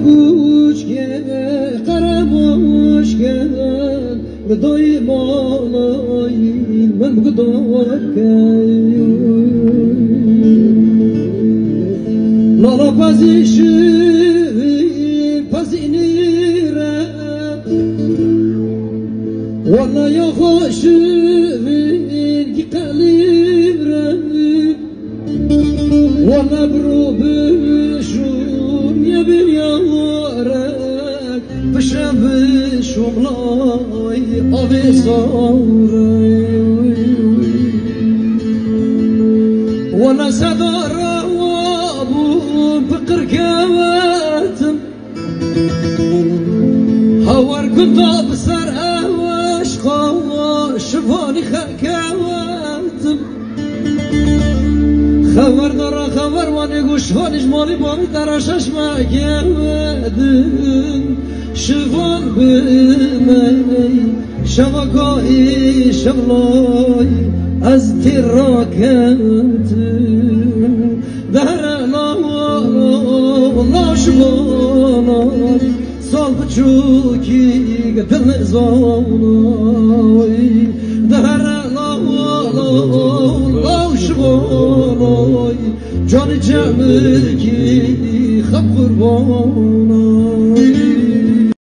کوچ که قربوش که گدای مالای من گدار که لالا پزینی را والا یا خوشین کی قلیب را والا برو بشوم یا بیارک بشم بشوم لای آبی ساره والا صدا را وابون بقر كواتم هوار كنت بسر هواش خواش شفاني كواتم خبر دارا خبر واني قوش فاني جمالي بامي تراشش ما كوادم شفان بمي شبكائي شغلاي از تراكمتم دهر لا شباناي صال بچوكي دل نزاناي دهر لا شباناي جاني جمركي خب قرباناي